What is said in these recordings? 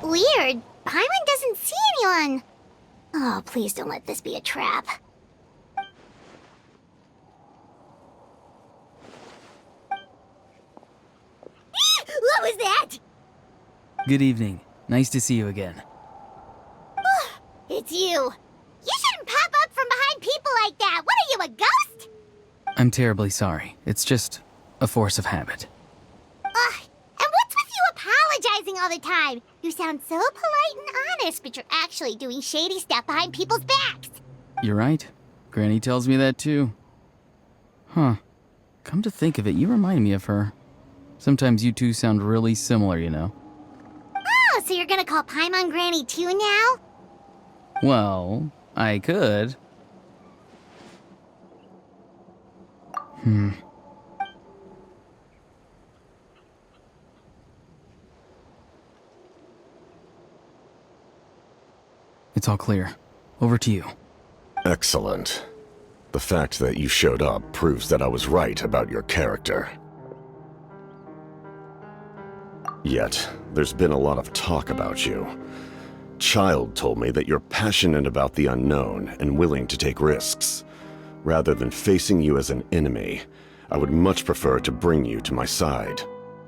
Weird. Paimon doesn't see anyone. Oh, please don't let this be a trap. What was that? Good evening. Nice to see you again. It's you. You shouldn't pop up from behind people like that. What are you, a ghost? I'm terribly sorry. It's just a force of habit. Ugh. And what's with you apologizing all the time? You sound so polite and honest, but you're actually doing shady stuff behind people's backs. You're right. Granny tells me that too. Huh. Come to think of it, you remind me of her. Sometimes you two sound really similar, you know. Oh, so you're gonna call Paimon Granny too now? Well, I could. It's all clear. Over to you. Excellent. The fact that you showed up proves that I was right about your character. Yet, there's been a lot of talk about you. Child told me that you're passionate about the unknown and willing to take risks. Rather than facing you as an enemy, I would much prefer to bring you to my side.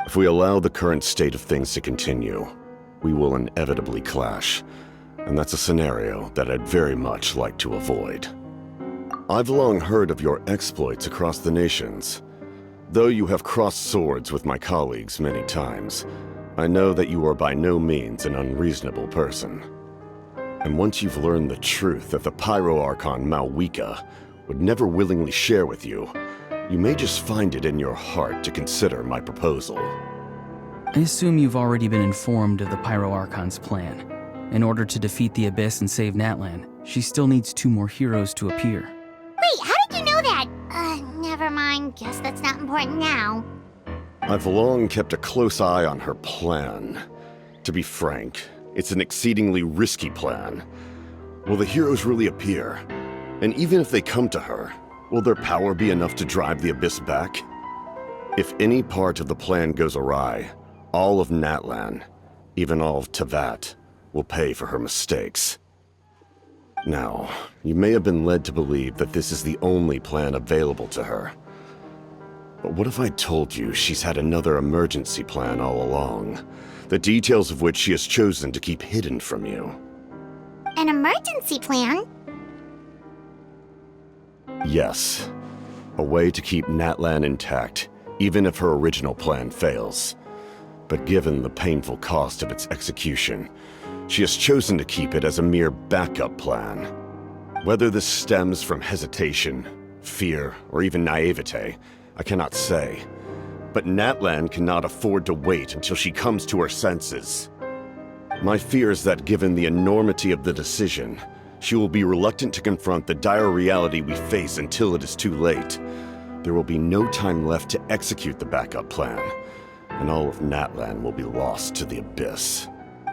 If we allow the current state of things to continue, we will inevitably clash, and that's a scenario that I'd very much like to avoid. I've long heard of your exploits across the nations. Though you have crossed swords with my colleagues many times, I know that you are by no means an unreasonable person. And once you've learned the truth that the Pyro Archon Malwika would never willingly share with you, you may just find it in your heart to consider my proposal. I assume you've already been informed of the Pyro Archon's plan. In order to defeat the Abyss and save Natlan, she still needs 2 more heroes to appear. Wait, how did you know that? Never mind. Guess that's not important now. I've long kept a close eye on her plan. To be frank, it's an exceedingly risky plan. Will the heroes really appear? And even if they come to her, will their power be enough to drive the Abyss back? If any part of the plan goes awry, all of Natlan, even all of Tevat, will pay for her mistakes. Now, you may have been led to believe that this is the only plan available to her. But what if I told you she's had another emergency plan all along, the details of which she has chosen to keep hidden from you? An emergency plan? Yes. A way to keep Natlan intact, even if her original plan fails. But given the painful cost of its execution, she has chosen to keep it as a mere backup plan. Whether this stems from hesitation, fear, or even naivete, I cannot say. But Natlan cannot afford to wait until she comes to her senses. My fear is that given the enormity of the decision, she will be reluctant to confront the dire reality we face until it is too late. There will be no time left to execute the backup plan, and all of Natlan will be lost to the Abyss.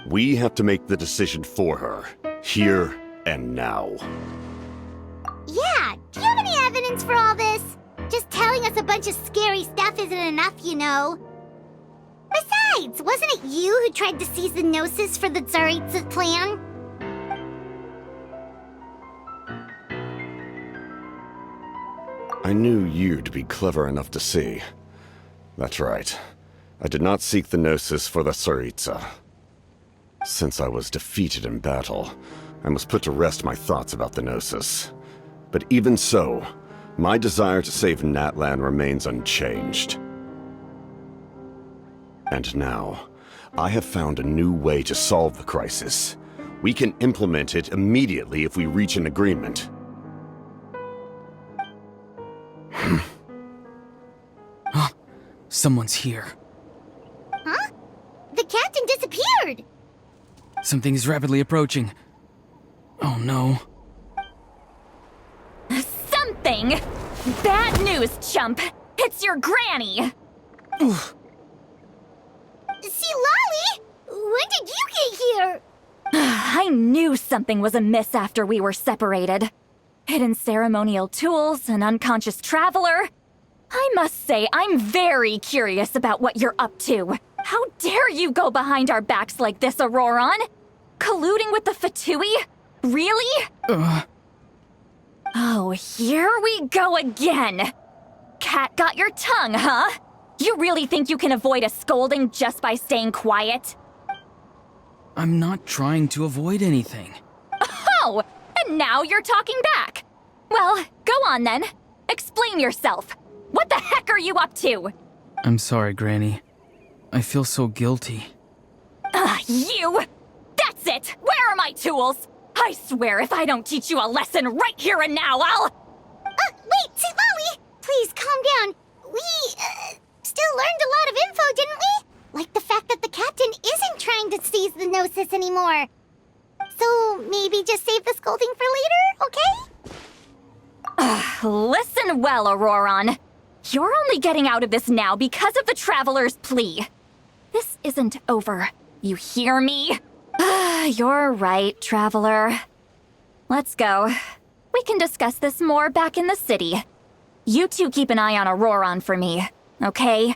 We have to make the decision for her, here and now. Yeah, do you have any evidence for all this? Just telling us a bunch of scary stuff isn't enough, you know. Besides, wasn't it you who tried to seize the Gnosis for the Tsaritsa plan? I knew you to be clever enough to see. That's right. I did not seek the Gnosis for the Tsaritsa. Since I was defeated in battle, I must put to rest my thoughts about the Gnosis. But even so, my desire to save Natlan remains unchanged. And now, I have found a new way to solve the crisis. We can implement it immediately if we reach an agreement. Someone's here. Huh? The captain disappeared! Something is rapidly approaching. Oh no. Something! Bad news, chump! It's your granny! Oof. See, Lolly? When did you get here? I knew something was amiss after we were separated. Hidden ceremonial tools, an unconscious traveler. I must say, I'm very curious about what you're up to. How dare you go behind our backs like this, Auroron? Colluding with the Fatui? Really? Oh, here we go again. Cat got your tongue, huh? You really think you can avoid a scolding just by staying quiet? I'm not trying to avoid anything. Oh, and now you're talking back. Well, go on then. Explain yourself. What the heck are you up to? I'm sorry, Granny. I feel so guilty. You! That's it! Where are my tools? I swear if I don't teach you a lesson right here and now, I'll... Wait, Tivali! Please, calm down. We, still learned a lot of info, didn't we? Like the fact that the captain isn't trying to seize the Gnosis anymore. So, maybe just save the scolding for later, okay? Listen well, Auroron. You're only getting out of this now because of the Traveler's plea. This isn't over. You hear me? You're right, Traveler. Let's go. We can discuss this more back in the city. You two keep an eye on Auroron for me, okay?